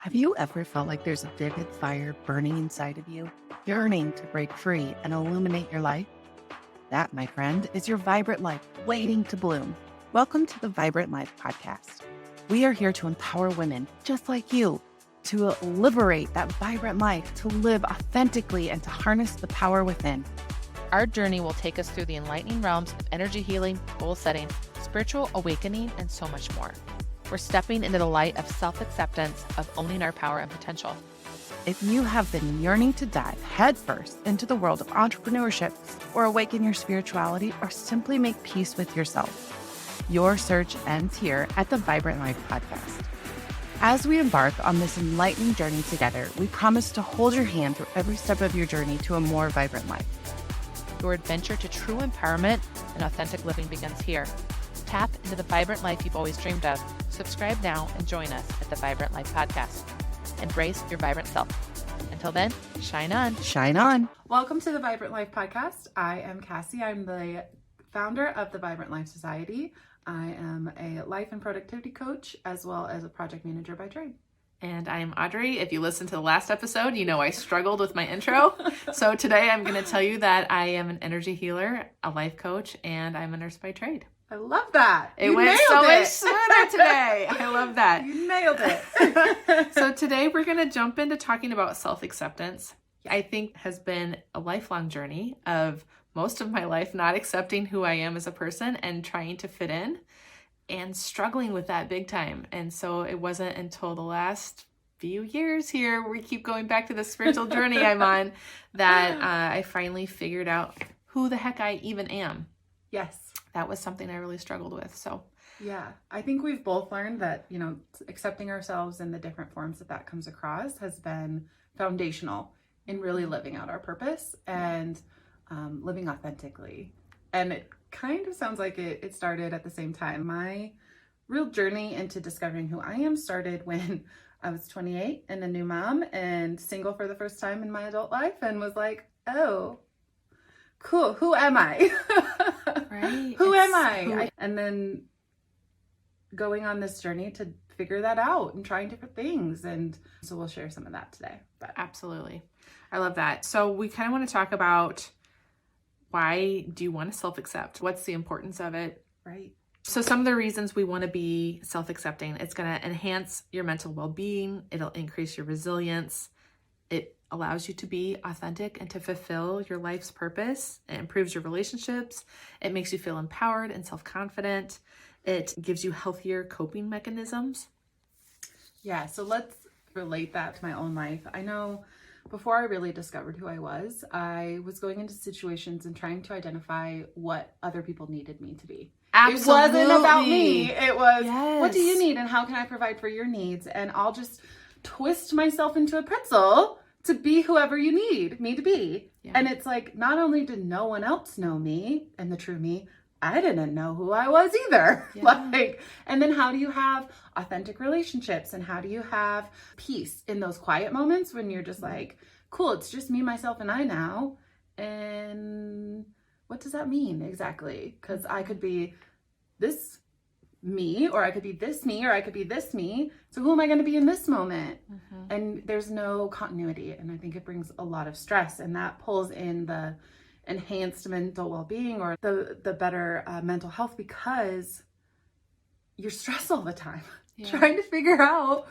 Have you ever felt like there's a vivid fire burning inside of you, yearning to break free and illuminate your life? That, my friend, is your vibrant life waiting to bloom. Welcome to the Vibrant Life Podcast. We are here to empower women just like you to liberate that vibrant life, to live authentically, and to harness the power within. Our journey will take us through the enlightening realms of energy healing, goal setting, spiritual awakening, and so much more. We're stepping into the light of self-acceptance, of owning our power and potential. If you have been yearning to dive headfirst into the world of entrepreneurship, or awaken your spirituality, or simply make peace with yourself, your search ends here at the Vibrant Life Podcast. As we embark on this enlightening journey together, we promise to hold your hand through every step of your journey to a more vibrant life. Your adventure to true empowerment and authentic living begins here. Tap into the vibrant life you've always dreamed of. Subscribe now and join us at the Vibrant Life Podcast. Embrace your vibrant self. Until then, shine on. Shine on. Welcome to the Vibrant Life Podcast. I am Cassie. I'm the founder of the Vibrant Life Society. I am a life and productivity coach as well as a project manager by trade. And I'm Audrey. If you listened to the last episode, you know I struggled with my intro. So today I'm going to tell you that I am an energy healer, a life coach, and I'm a nurse by trade. I love that. It went so much smoother today. I love that. You nailed it. So today we're going to jump into talking about self-acceptance. I think has been a lifelong journey of most of my life not accepting who I am as a person and trying to fit in and struggling with that big time. And so it wasn't until the last few years here, we keep going back to the spiritual journey I'm on, that I finally figured out who the heck I even am. Yes. That was something I really struggled with. So yeah, I think we've both learned that, accepting ourselves in the different forms that comes across has been foundational in really living out our purpose and living authentically. And it kind of sounds like it started at the same time. My real journey into discovering who I am started when I was 28 and a new mom and single for the first time in my adult life, and was like, oh, cool, who am I? right. Who am I? And then going on this journey to figure that out and trying different things. And so we'll share some of that today. But absolutely. I love that. So we kind of want to talk about, why do you want to self-accept? What's the importance of it? Right. So some of the reasons we want to be self-accepting, it's going to enhance your mental well-being. It'll increase your resilience. It allows you to be authentic and to fulfill your life's purpose. It improves your relationships. It makes you feel empowered and self-confident. It gives you healthier coping mechanisms. Yeah, so let's relate that to my own life. I know before I really discovered who I was going into situations and trying to identify what other people needed me to be. Absolutely. It wasn't about me. It was, yes. What do you need and how can I provide for your needs? And I'll just twist myself into a pretzel to be whoever you need me to be. Yeah. And it's like, not only did no one else know me and the true me, I didn't know who I was either. Yeah. And then how do you have authentic relationships, and how do you have peace in those quiet moments when you're just like, cool, it's just me, myself, and I now. And what does that mean exactly? Because I could be this me, or I could be this me, or I could be this me. So who am I going to be in this moment? Mm-hmm. And there's no continuity. And I think it brings a lot of stress, and that pulls in the enhanced mental well-being, or the better mental health, because you're stressed all the time, trying to figure out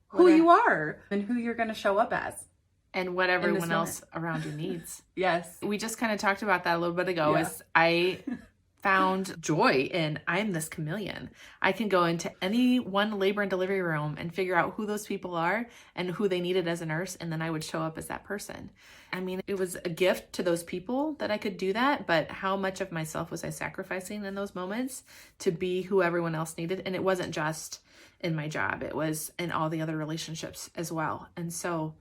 who you are and who you're going to show up as. And what everyone else around you needs. Yes. We just kind of talked about that a little bit ago. Is I found joy in, I'm this chameleon. I can go into any one labor and delivery room and figure out who those people are and who they needed as a nurse, and then I would show up as that person. I mean, it was a gift to those people that I could do that, but how much of myself was I sacrificing in those moments to be who everyone else needed? And it wasn't just in my job, it was in all the other relationships as well. And so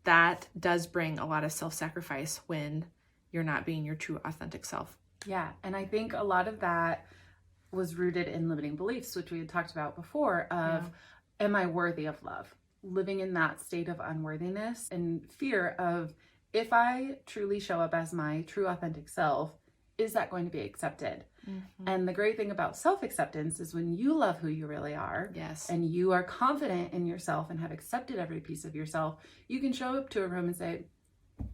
that does bring a lot of self-sacrifice when you're not being your true authentic self. Yeah, and I think a lot of that was rooted in limiting beliefs, which we had talked about before, of am I worthy of love? Living in that state of unworthiness and fear of, if I truly show up as my true authentic self, is that going to be accepted? Mm-hmm. And the great thing about self-acceptance is when you love who you really are, Yes. and you are confident in yourself and have accepted every piece of yourself, you can show up to a room and say,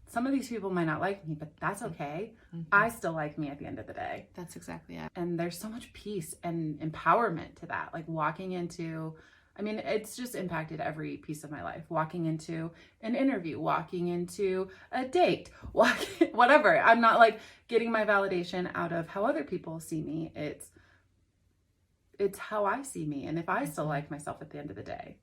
some of these people might not like me, but that's okay. Mm-hmm. I still like me at the end of the day. That's exactly it. And there's so much peace and empowerment to that. Like walking into, I mean, it's just impacted every piece of my life. Walking into an interview, walking into a date, whatever. I'm not like getting my validation out of how other people see me. It's how I see me, and if I still like myself at the end of the day.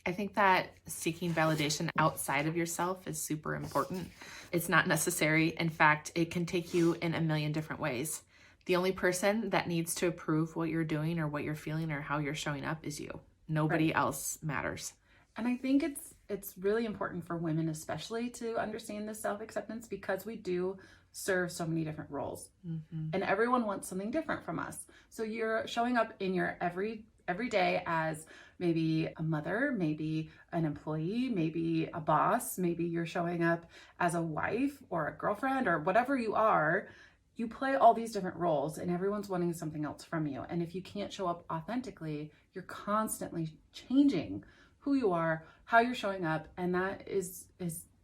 I think that seeking validation outside of yourself is super important. It's not necessary. In fact, it can take you in a million different ways. The only person that needs to approve what you're doing or what you're feeling or how you're showing up is you. Nobody else matters. And I think it's really important for women especially to understand this self-acceptance, because we do serve so many different roles. Mm-hmm. And everyone wants something different from us. So you're showing up in your every day as maybe a mother, maybe an employee, maybe a boss, maybe you're showing up as a wife or a girlfriend or whatever you are. You play all these different roles and everyone's wanting something else from you. And if you can't show up authentically, you're constantly changing who you are, how you're showing up, and that is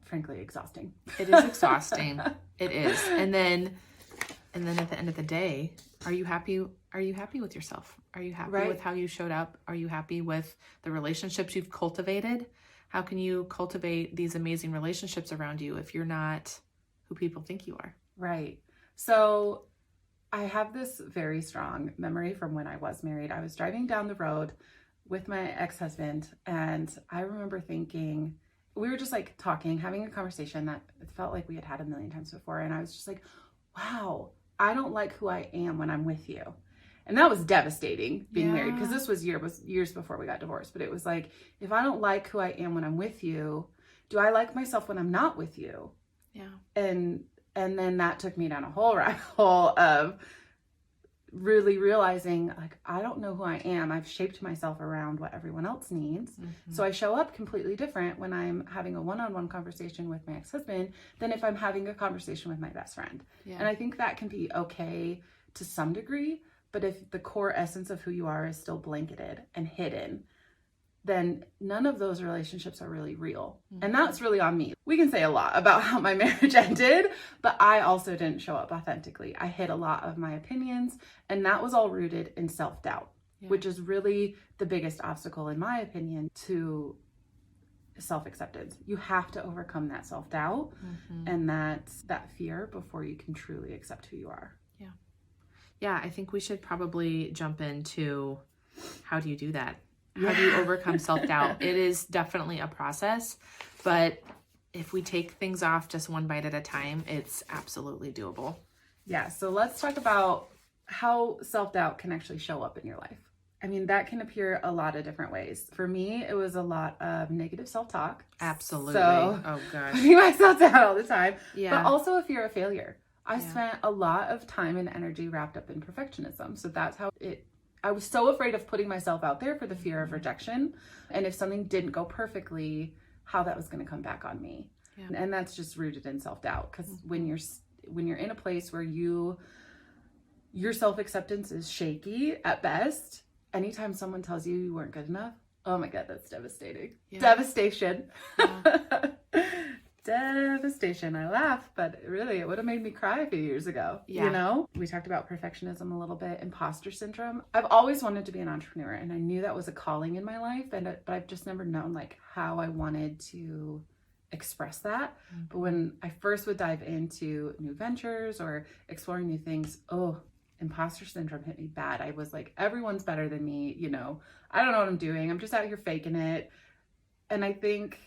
frankly exhausting. It is exhausting. It is. And then at the end of the day, are you happy with yourself? Are you happy with how you showed up? Are you happy with the relationships you've cultivated? How can you cultivate these amazing relationships around you if you're not who people think you are? Right. So I have this very strong memory from when I was married. I was driving down the road with my ex-husband, and I remember thinking, we were just like talking, having a conversation that it felt like we had had a million times before. And I was just like, wow, I don't like who I am when I'm with you. And that was devastating, being married, because this was years before we got divorced. But it was like, if I don't like who I am when I'm with you, do I like myself when I'm not with you? Yeah. And then that took me down a whole rabbit hole of really realizing, like, I don't know who I am. I've shaped myself around what everyone else needs. Mm-hmm. So I show up completely different when I'm having a one-on-one conversation with my ex-husband than if I'm having a conversation with my best friend. Yeah. And I think that can be okay to some degree, but if the core essence of who you are is still blanketed and hidden, then none of those relationships are really real. Mm-hmm. And that's really on me. We can say a lot about how my marriage ended, but I also didn't show up authentically. I hid a lot of my opinions, and that was all rooted in self-doubt, which is really the biggest obstacle, in my opinion, to self-acceptance. You have to overcome that self-doubt and that fear before you can truly accept who you are. Yeah, I think we should probably jump into how do you do that? How do you overcome self-doubt? It is definitely a process, but if we take things off just one bite at a time, it's absolutely doable. Yeah, so let's talk about how self-doubt can actually show up in your life. I mean, that can appear a lot of different ways. For me, it was a lot of negative self-talk. Absolutely. So, oh gosh. putting myself down all the time. Yeah. But also a fear of failure. I spent a lot of time and energy wrapped up in perfectionism. So that's how I was so afraid of putting myself out there for the fear of rejection. And if something didn't go perfectly, how that was going to come back on me. Yeah. And that's just rooted in self-doubt. Because when you're in a place where your self-acceptance is shaky at best, anytime someone tells you you weren't good enough, oh my God, that's devastating. Yeah. Devastation. Yeah. Devastation. I laugh, but really it would have made me cry a few years ago. Yeah. You know, we talked about perfectionism a little bit, imposter syndrome. I've always wanted to be an entrepreneur, and I knew that was a calling in my life, but I've just never known like how I wanted to express that. But when I first would dive into new ventures or exploring new things, imposter syndrome hit me bad. I was like, everyone's better than me. You know, I don't know what I'm doing. I'm just out here faking it. And I think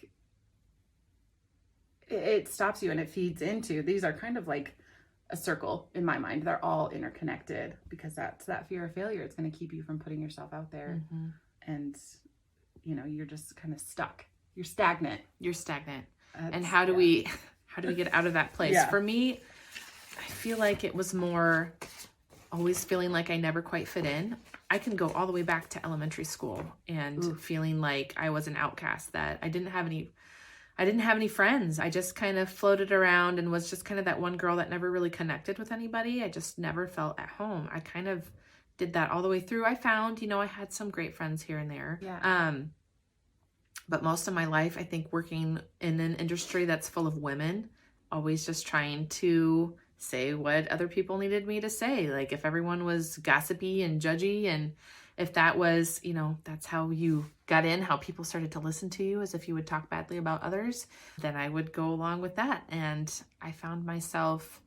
it stops you and it feeds into, these are kind of like a circle in my mind. They're all interconnected, because that's that fear of failure. It's going to keep you from putting yourself out there. And, you know, you're just kind of stuck. You're stagnant. And how do we get out of that place? Yeah. For me, I feel like it was more always feeling like I never quite fit in. I can go all the way back to elementary school and feeling like I was an outcast, that I I didn't have any friends. I just kind of floated around and was just kind of that one girl that never really connected with anybody. I just never felt at home. I kind of did that all the way through. I found, I had some great friends here and there. Yeah. But most of my life, I think working in an industry that's full of women, always just trying to say what other people needed me to say. Like if everyone was gossipy and judgy, and if that was, that's how you got in, how people started to listen to you, as if you would talk badly about others, then I would go along with that. And I found myself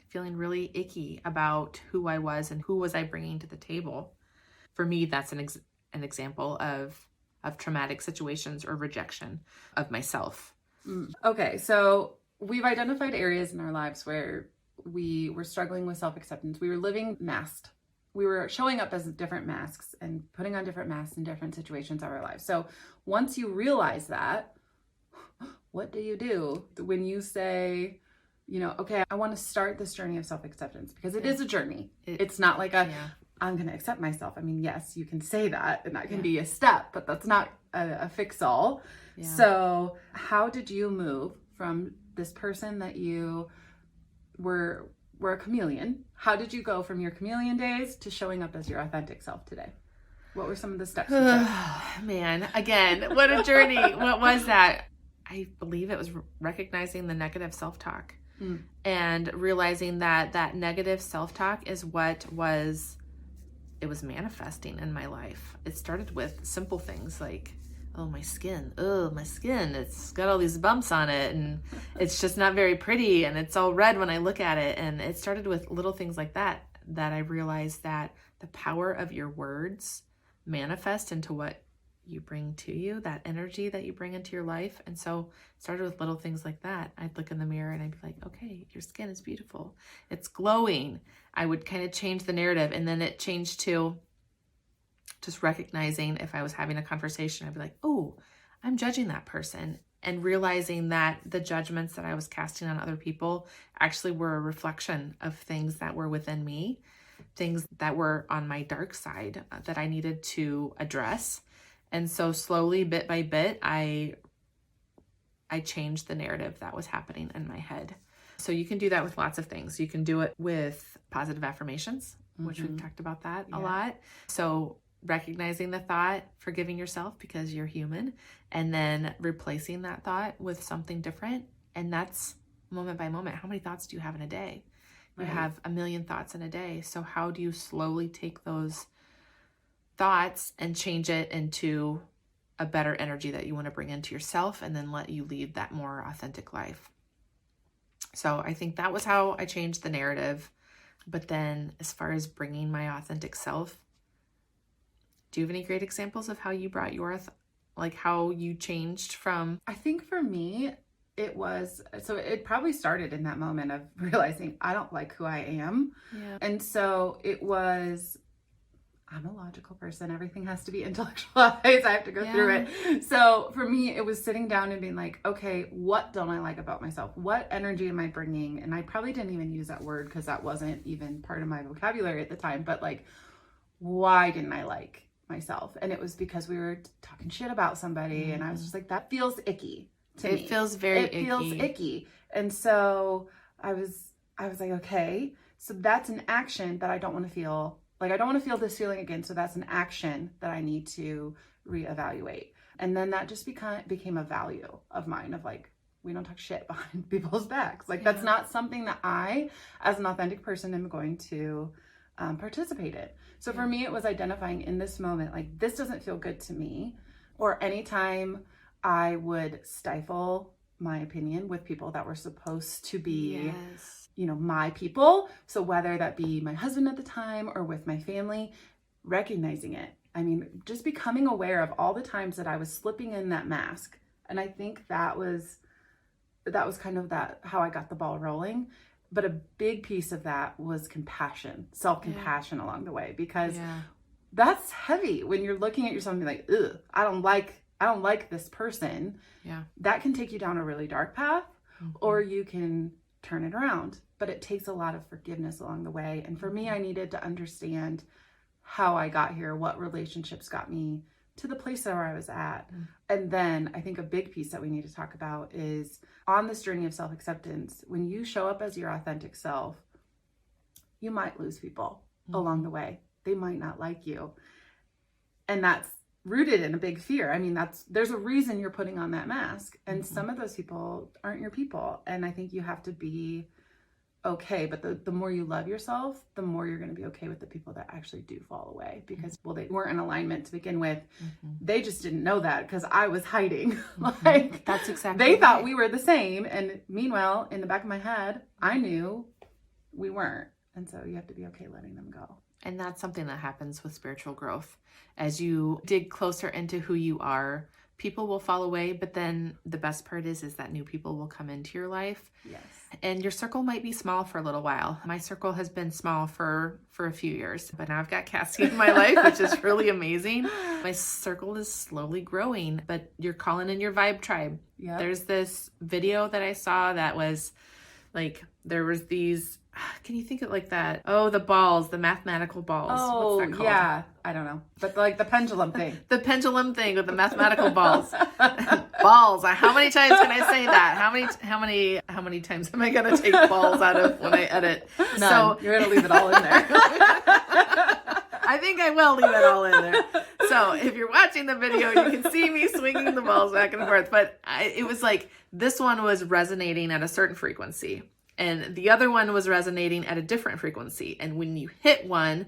feeling really icky about who I was and who was I bringing to the table. For me, that's an example of traumatic situations or rejection of myself. Okay, so we've identified areas in our lives where we were struggling with self-acceptance. We were living masked. We were showing up as different masks and putting on different masks in different situations of our lives. So once you realize that, what do you do when you say, okay, I want to start this journey of self-acceptance? Because it is a journey. It's not like I'm going to accept myself. I mean, yes, you can say that and that can be a step, but that's not a fix-all. Yeah. So how did you move from this person that you were a chameleon? How did you go from your chameleon days to showing up as your authentic self today? What were some of the steps you took? Man, again, what a journey. What was that? I believe it was recognizing the negative self-talk and realizing that negative self-talk is what was manifesting in my life. It started with simple things like, my skin, it's got all these bumps on it and it's just not very pretty and it's all red when I look at it. And it started with little things like that I realized that the power of your words manifest into what you bring to you, that energy that you bring into your life. And so it started with little things like that. I'd look in the mirror and I'd be like, okay, your skin is beautiful. It's glowing. I would kind of change the narrative. And then it changed to just recognizing if I was having a conversation, I'd be like, oh, I'm judging that person. And realizing that the judgments that I was casting on other people actually were a reflection of things that were within me, things that were on my dark side that I needed to address. And so slowly, bit by bit, I changed the narrative that was happening in my head. So you can do that with lots of things. You can do it with positive affirmations, which we've talked about that a lot. So recognizing the thought, forgiving yourself because you're human, and then replacing that thought with something different. And that's moment by moment. How many thoughts do you have in a day? You have 1 million thoughts in a day. So how do you slowly take those thoughts and change it into a better energy that you want to bring into yourself and then let you lead that more authentic life? So I think that was how I changed the narrative. But then as far as bringing my authentic self, do you have any great examples of how you brought how you changed from? I think for me, it probably started in that moment of realizing I don't like who I am. Yeah. And so it was, I'm a logical person. Everything has to be intellectualized. I have to go through it. So for me, it was sitting down and being like, okay, what don't I like about myself? What energy am I bringing? And I probably didn't even use that word because that wasn't even part of my vocabulary at the time. But why didn't I like myself? And it was because we were talking shit about somebody. And I was just like, that feels icky to me. It feels very icky. It feels icky. And so I was like, okay, so that's an action that I don't want to feel. I don't want to feel this feeling again. So that's an action that I need to reevaluate. And then that just became a value of mine of we don't talk shit behind people's backs. That's not something that I, as an authentic person, am going to participate in. So for me, it was identifying in this moment, this doesn't feel good to me. Or anytime I would stifle my opinion with people that were supposed to be my people. So whether that be my husband at the time or with my family, recognizing it. I mean, just becoming aware of all the times that I was slipping in that mask. And I think that was kind of how I got the ball rolling. But a big piece of that was compassion, self-compassion along the way, because that's heavy when you're looking at yourself and be like, ugh, I don't like this person. Yeah. That can take you down a really dark path, or you can turn it around. But it takes a lot of forgiveness along the way. And for me, I needed to understand how I got here, what relationships got me to the place where I was at. And then I think a big piece that we need to talk about is on this journey of self-acceptance, when you show up as your authentic self, you might lose people along the way. They might not like you. And that's rooted in a big fear. I mean, there's a reason you're putting on that mask, and some of those people aren't your people. And I think you have to be okay, but the more you love yourself, the more you're going to be okay with the people that actually do fall away, because well, they weren't in alignment to begin with. They just didn't know that because I was hiding. Like, that's exactly they right. thought we were the same, and meanwhile in the back of my head I knew we weren't. And so you have to be okay letting them go. And that's something that happens with spiritual growth. As you dig closer into who you are, people will fall away, but then the best part is that new people will come into your life. Yes. And your circle might be small for a little while. My circle has been small for a few years, but now I've got Cassie in my life, which is really amazing. My circle is slowly growing, but you're calling in your vibe tribe. Yeah. There's this video that I saw that was like, there was these, can you think of like that? Oh, the balls, the mathematical balls. Oh, what's that called? yeah. I don't know. But like the pendulum thing. The pendulum thing with the mathematical balls. Balls. How many times can I say that? How many times am I going to take balls out of when I edit? None. So You're going to leave it all in there. I think I will leave it all in there. So if you're watching the video, you can see me swinging the balls back and forth. But it was like, this one was resonating at a certain frequency, and the other one was resonating at a different frequency. And when you hit one,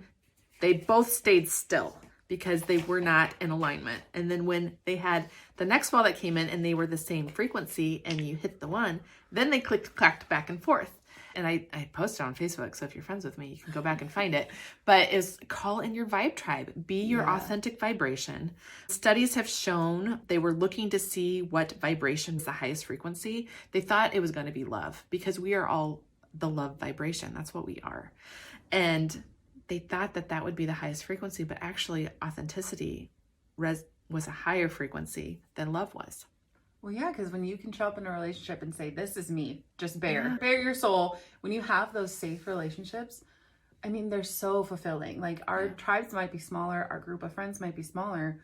they both stayed still because they were not in alignment. And then when they had the next ball that came in and they were the same frequency and you hit the one, then they clacked back and forth. And I posted on Facebook, so if you're friends with me, you can go back and find it. But it's call in your vibe tribe. Be your authentic vibration. Studies have shown, they were looking to see what vibration is the highest frequency. They thought it was going to be love, because we are all the love vibration. That's what we are. And they thought that would be the highest frequency, but actually authenticity was a higher frequency than love was. Well, yeah, because when you can show up in a relationship and say, this is me, just bare your soul. When you have those safe relationships, I mean, they're so fulfilling. Like, our tribes might be smaller, our group of friends might be smaller,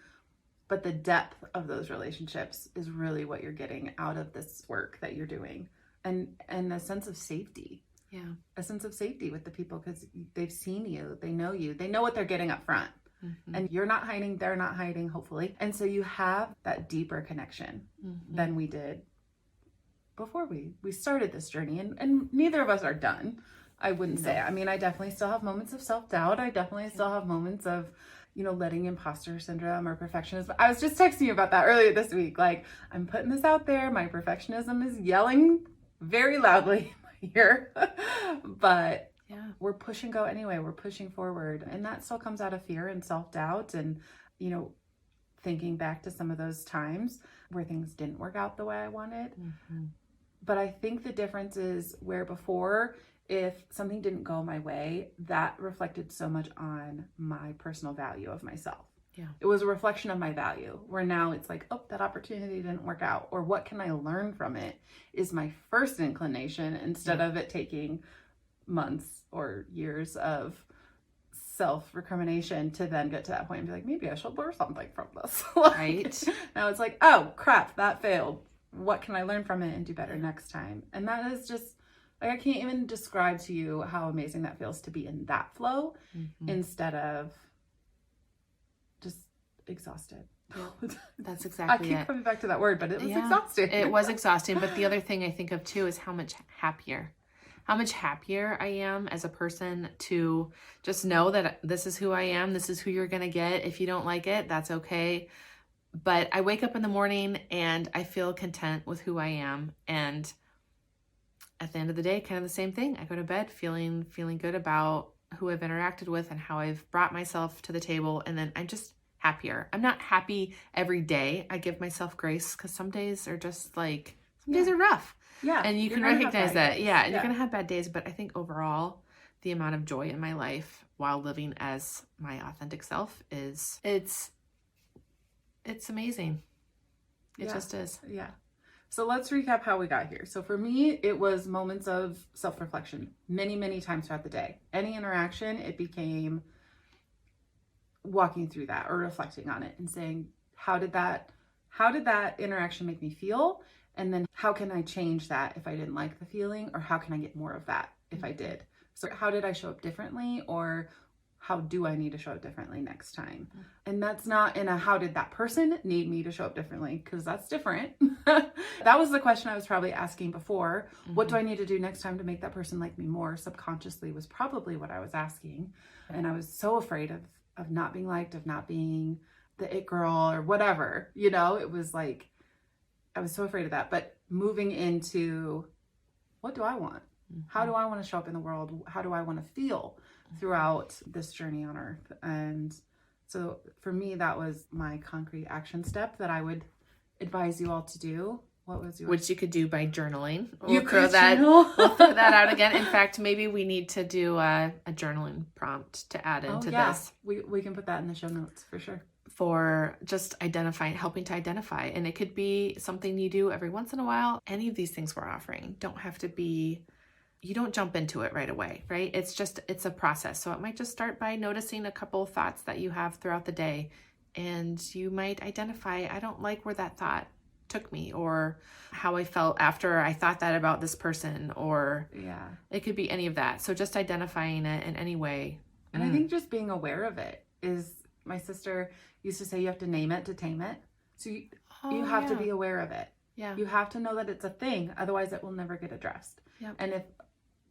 but the depth of those relationships is really what you're getting out of this work that you're doing. And a sense of safety. Yeah. A sense of safety with the people, because they've seen you, they know what they're getting up front. And you're not hiding, they're not hiding, hopefully. And so you have that deeper connection than we did before we started this journey. And neither of us are done, I wouldn't say. I mean, I definitely still have moments of self-doubt. I definitely still have moments of, letting imposter syndrome or perfectionism. I was just texting you about that earlier this week. Like, I'm putting this out there. My perfectionism is yelling very loudly in my ear. But we're push and go anyway. We're pushing forward. And that still comes out of fear and self-doubt and, thinking back to some of those times where things didn't work out the way I wanted. But I think the difference is where before, if something didn't go my way, that reflected so much on my personal value of myself. Yeah. It was a reflection of my value, where now it's like, oh, that opportunity didn't work out. Or what can I learn from it is my first inclination, instead of it taking months or years of self-recrimination to then get to that point and be like, maybe I should learn something from this. Right. Now it's like, oh crap, that failed. What can I learn from it and do better next time? And that is just, like, I can't even describe to you how amazing that feels to be in that flow instead of just exhausted. Yeah, that's exactly I keep coming back to that word, but it was exhausting. It was exhausting. But the other thing I think of too is how much happier I am as a person to just know that this is who I am. This is who you're going to get. If you don't like it, that's okay. But I wake up in the morning and I feel content with who I am. And at the end of the day, kind of the same thing. I go to bed feeling good about who I've interacted with and how I've brought myself to the table. And then I'm just happier. I'm not happy every day. I give myself grace, because some days are just like, some days are rough. Yeah. And you can recognize that. Yeah. You're going to have bad days. But I think overall, the amount of joy in my life while living as my authentic self it's amazing. It just is. Yeah. So let's recap how we got here. So for me, it was moments of self-reflection many, many times throughout the day. Any interaction, it became walking through that or reflecting on it and saying, how did that interaction make me feel? And then how can I change that if I didn't like the feeling, or how can I get more of that if I did? So how did I show up differently, or how do I need to show up differently next time? And that's not in a how did that person need me to show up differently, because that's different. That was the question I was probably asking before. What do I need to do next time to make that person like me more? Subconsciously was probably what I was asking. And I was so afraid of not being liked, of not being the it girl or whatever, you know. It was like, I was so afraid of that. But moving into, what do I want? How do I want to show up in the world? How do I want to feel throughout this journey on earth? And so for me, that was my concrete action step that I would advise you all to do. What was yours? Which you could do by journaling. You could journal. We'll throw that out again. In fact, maybe we need to do a journaling prompt to add into this. We can put that in the show notes for sure. For just helping to identify. And it could be something you do every once in a while. Any of these things we're offering don't have to be, you don't jump into it right away, right? It's a process. So it might just start by noticing a couple of thoughts that you have throughout the day. And you might identify, I don't like where that thought took me, or how I felt after I thought that about this person, or it could be any of that. So just identifying it in any way. And I think just being aware of it is, my sister used to say, you have to name it to tame it. So you have to be aware of it. Yeah. You have to know that it's a thing. Otherwise it will never get addressed. Yep. And if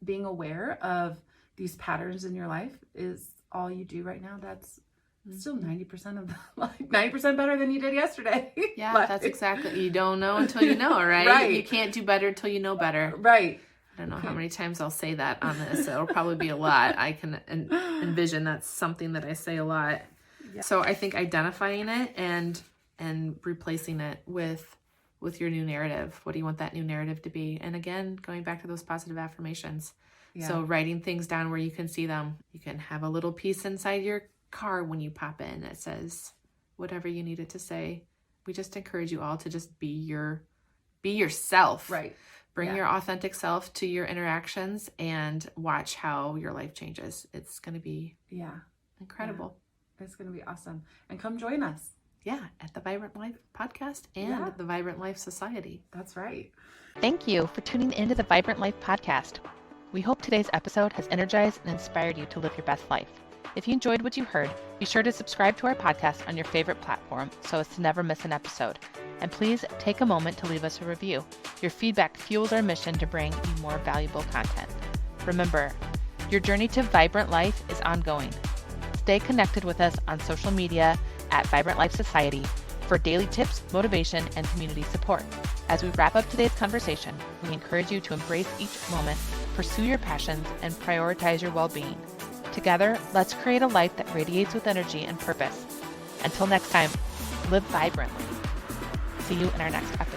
being aware of these patterns in your life is all you do right now, that's still 90% of 90% better than you did yesterday. Yeah, that's exactly. You don't know until you know, right? Right. You can't do better until you know better. Right. I don't know how many times I'll say that on this. It'll probably be a lot. I can envision that's something that I say a lot. Yeah. So I think identifying it and replacing it with your new narrative. What do you want that new narrative to be? And again, going back to those positive affirmations. Yeah. So writing things down where you can see them. You can have a little piece inside your car when you pop in that says whatever you need it to say. We just encourage you all to just be yourself. Right. Bring your authentic self to your interactions and watch how your life changes. It's going to be incredible. Yeah. It's going to be awesome. And come join us. Yeah, at the Vibrant Life Podcast and the Vibrant Life Society. That's right. Thank you for tuning into the Vibrant Life Podcast. We hope today's episode has energized and inspired you to live your best life. If you enjoyed what you heard, be sure to subscribe to our podcast on your favorite platform so as to never miss an episode. And please take a moment to leave us a review. Your feedback fuels our mission to bring you more valuable content. Remember, your journey to vibrant life is ongoing. Stay connected with us on social media at Vibrant Life Society for daily tips, motivation, and community support. As we wrap up today's conversation, we encourage you to embrace each moment, pursue your passions, and prioritize your well-being. Together, let's create a life that radiates with energy and purpose. Until next time, live vibrantly. See you in our next episode.